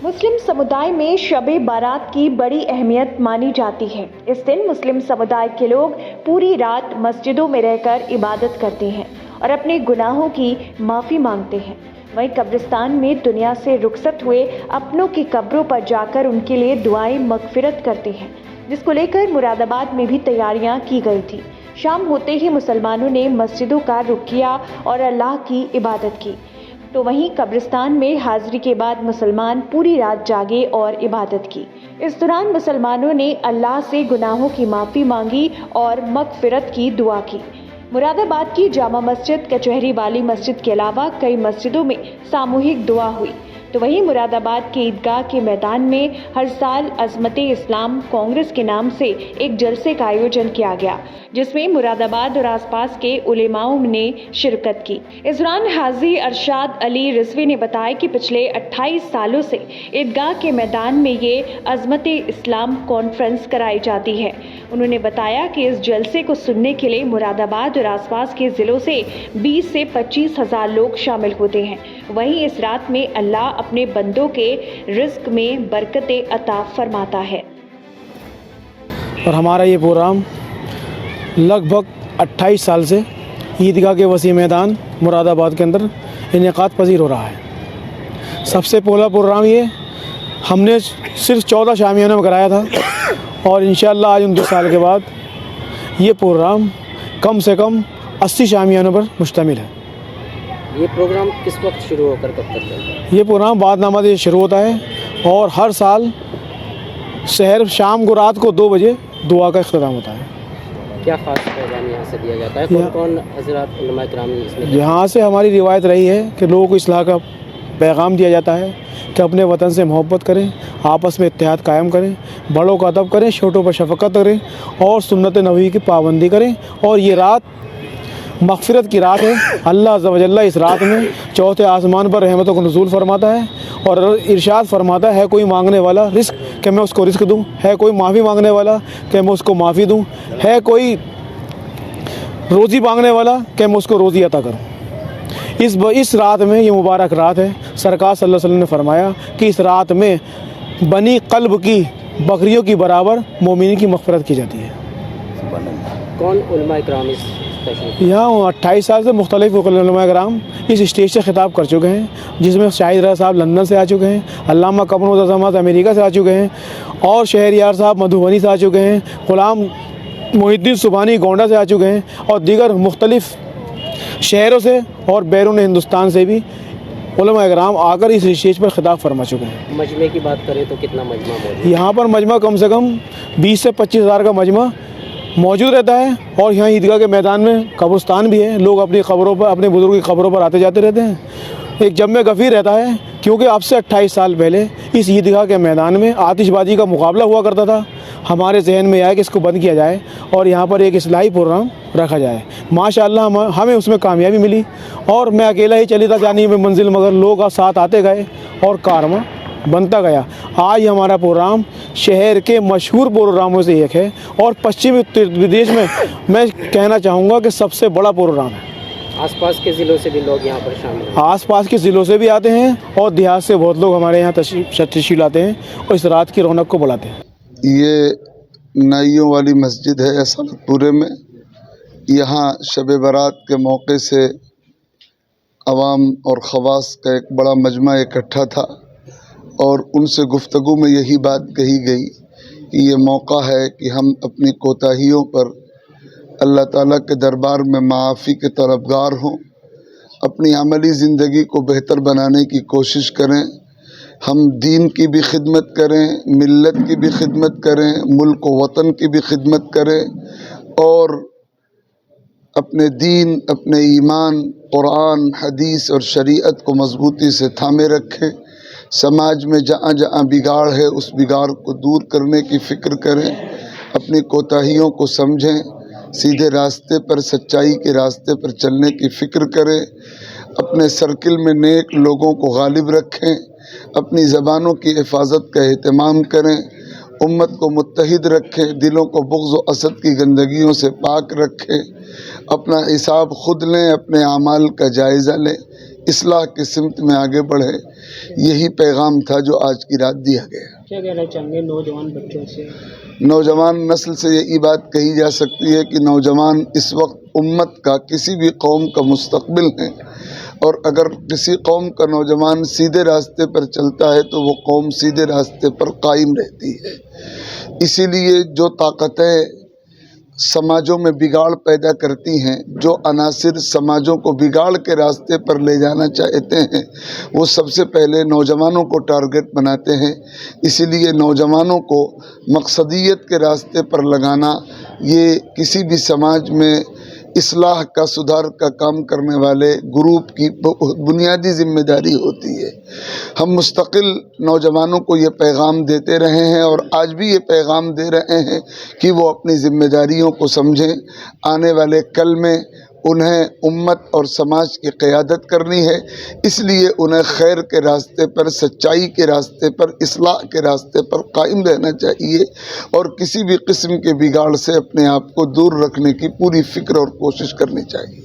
मुस्लिम समुदाय में शब-ए बारात की बड़ी अहमियत मानी जाती है। इस दिन मुस्लिम समुदाय के लोग पूरी रात मस्जिदों में रहकर इबादत करते हैं और अपने गुनाहों की माफ़ी मांगते हैं। वहीं कब्रिस्तान में दुनिया से रुखसत हुए अपनों की कब्रों पर जाकर उनके लिए दुआएं मगफिरत करते हैं, जिसको लेकर मुरादाबाद में भी तैयारियां की गई थी। शाम होते ही मुसलमानों ने मस्जिदों का रुख किया और अल्लाह की इबादत की, तो वहीं कब्रिस्तान में हाजिरी के बाद मुसलमान पूरी रात जागे और इबादत की। इस दौरान मुसलमानों ने अल्लाह से गुनाहों की माफ़ी मांगी और मगफिरत की दुआ की। मुरादाबाद की जामा मस्जिद, कचहरी वाली मस्जिद के अलावा कई मस्जिदों में सामूहिक दुआ हुई। तो वहीं मुरादाबाद के ईदगाह के मैदान में हर साल अज़मत-ए-इस्लाम कांग्रेस के नाम से एक जलसे का आयोजन किया गया, जिसमें मुरादाबाद और आसपास के उलेमाओं ने शिरकत की। इस दौरान हाजी अरशाद अली रिजवी ने बताया कि पिछले 28 सालों से ईदगाह के मैदान में ये अज़मत-ए-इस्लाम कॉन्फ्रेंस कराई जाती है। उन्होंने बताया कि इस जलसे को सुनने के लिए मुरादाबाद और आसपास के ज़िलों से 20 से 25 हज़ार लोग शामिल होते हैं। वहीं इस रात में अल्लाह अपने बंदों के रिज़्क में बरकतें अता फरमाता है। और हमारा ये प्रोग्राम लगभग 28 साल से ईदगाह के वसी मैदान मुरादाबाद के अंदर इनेकाद पजीर हो रहा है। सबसे पहला प्रोग्राम ये हमने सिर्फ 14 शामियानों में कराया था और इंशाअल्लाह आज 29 साल के बाद ये प्रोग्राम कम से कम 80 शामियानों पर मुश्तमिल है। ये प्रोग्राम किस वक्त शुरू होकर कब तक चलता है? ये प्रोग्राम बाद नमाज़ से शुरू होता है और हर साल शहर शाम को रात को 2 बजे दुआ का इख्तिताम होता है। क्या ख़ास पैगाम यहाँ से दिया जाता है? कौन कौन हज़रात उलमा किराम इसमें? यहाँ से हमारी रिवायत रही है कि लोगों को इस्लाह का पैगाम दिया जाता है कि अपने वतन से मोहब्बत करें, आपस में इत्तेहाद कायम करें, बड़ों का अदब करें, छोटों पर शफ़क़त करें और सुन्नत नबी की पाबंदी करें। और ये रात मग़फ़िरत की रात है। अल्लाह अज़्ज़ा व जल्ला इस रात में चौथे आसमान पर रहमतों को नुज़ूल फरमाता है और इरशाद फरमाता है, कोई मांगने वाला रिस्क कि मैं उसको रिस्क दूँ, है कोई माफ़ी मांगने वाला कि मैं उसको माफ़ी दूँ, है कोई रोज़ी मांगने वाला कि मैं उसको रोज़ी अता करूँ। इस रात में, ये मुबारक रात है, सरकार सल्लल्लाहु अलैहि वसल्लम ने फरमाया कि इस रात में बनी क़ल्ब की बकरियों की बराबर मोमिन की मग़फ़िरत की जाती है। कौन उलमा इकराम इस यहाँ 28 साल से मुख्तलिफ़ उलमा इकराम इस स्टेज से ख़िताब कर चुके हैं, जिसमें शाहिद रज़ा साहब लंदन से आ चुके हैं, अल्लामा कमरुद्दीन अज़हर अमेरिका से आ चुके हैं और शहरयार साहब मधुबनी से आ चुके हैं, ग़ुलाम मोहिद्दीन सुबहानी गोंडा से आ चुके हैं और दीगर मुख्तलिफ़ शहरों से और बैरून हिंदुस्तान से भी उलमा इकराम आकर इस स्टेज पर ख़िताब फरमा चुके हैं। मजमे की बात करें तो कितना मजमा मौजूद है? यहाँ पर मजमा कम से कम 20 से 25 हज़ार का मजमा मौजूद रहता है और यहाँ ईदगाह के मैदान में कब्रिस्तान भी है। लोग अपनी ख़बरों पर, अपने बुज़ुर्ग की ख़बरों पर आते जाते रहते हैं। एक जम गफ़ीर रहता है, क्योंकि अब से 28 साल पहले इस ईदगाह के मैदान में आतिशबाजी का मुकाबला हुआ करता था। हमारे जहन में आया कि इसको बंद किया जाए और यहाँ पर एक इस्लाही प्रोग्राम रखा जाए। माशाअल्लाह हमें उसमें कामयाबी मिली और मैं अकेला ही चली था जाने में मंजिल, मगर लोग साथ आते गए और कारवां बनता गया। आज हमारा प्रोग्राम शहर के मशहूर प्रोग्रामों से एक है और पश्चिमी उत्तर प्रदेश में मैं कहना चाहूँगा कि सबसे बड़ा प्रोग्राम है। आसपास के ज़िलों से भी लोग यहाँ पर शामिल हैं? आसपास के ज़िलों से भी आते हैं और देहात से बहुत लोग हमारे यहाँ तशरीफ़ लाते हैं और इस रात की रौनक को बढ़ाते हैं। ये नाइयों वाली मस्जिद है असलतपुरे में। यहाँ शब बारात के मौके से अवाम और ख़वास का एक बड़ा मजमा इकट्ठा था और उनसे गुफ्तगू में यही बात कही गई कि ये मौका है कि हम अपनी कोताहियों पर अल्लाह ताला के दरबार में माफ़ी के तलबगार हों, अपनी अमली ज़िंदगी को बेहतर बनाने की कोशिश करें, हम दीन की भी खिदमत करें, मिल्लत की भी खिदमत करें, मुल्क व वतन की भी खिदमत करें और अपने दीन, अपने ईमान, कुरान, हदीस और शरीयत को मजबूती से थामे रखें। समाज में जहाँ जहाँ बिगाड़ है उस बिगाड़ को दूर करने की फ़िक्र करें, अपनी कोताहियों को समझें, सीधे रास्ते पर, सच्चाई के रास्ते पर चलने की फ़िक्र करें, अपने सर्किल में नेक लोगों को गालिब रखें, अपनी ज़बानों की हिफाजत का एहतमाम करें, उम्मत को मुत्तहिद रखें, दिलों को बुग़्ज़ व असद की गंदगियों से पाक रखें, अपना हिसाब ख़ुद लें, अपने आमाल का जायज़ा लें। اصلاح کی سمت میں آگے بڑھے، یہی پیغام تھا جو آج کی رات دیا گیا۔ کیا کہنا چاہیں گے نوجوان بچوں سے؟ نوجوان نسل سے یہی بات کہی جا سکتی ہے کہ نوجوان اس وقت امت کا، کسی بھی قوم کا مستقبل ہے، اور اگر کسی قوم کا نوجوان سیدھے راستے پر چلتا ہے تو وہ قوم سیدھے راستے پر قائم رہتی ہے۔ اسی لیے جو طاقتیں سماجوں میں بگاڑ پیدا کرتی ہیں، جو عناصر سماجوں کو بگاڑ کے راستے پر لے جانا چاہتے ہیں، وہ سب سے پہلے نوجوانوں کو ٹارگٹ بناتے ہیں۔ اسی لیے نوجوانوں کو مقصدیت کے راستے پر لگانا، یہ کسی بھی سماج میں اصلاح کا، سدھار کا کام کرنے والے گروپ کی بنیادی ذمہ داری ہوتی ہے۔ ہم مستقل نوجوانوں کو یہ پیغام دیتے رہے ہیں اور آج بھی یہ پیغام دے رہے ہیں کہ وہ اپنی ذمہ داریوں کو سمجھیں۔ آنے والے کل میں انہیں امت اور سماج کی قیادت کرنی ہے، اس لیے انہیں خیر کے راستے پر، سچائی کے راستے پر، اصلاح کے راستے پر قائم رہنا چاہیے اور کسی بھی قسم کے بگاڑ سے اپنے آپ کو دور رکھنے کی پوری فکر اور کوشش کرنی چاہیے۔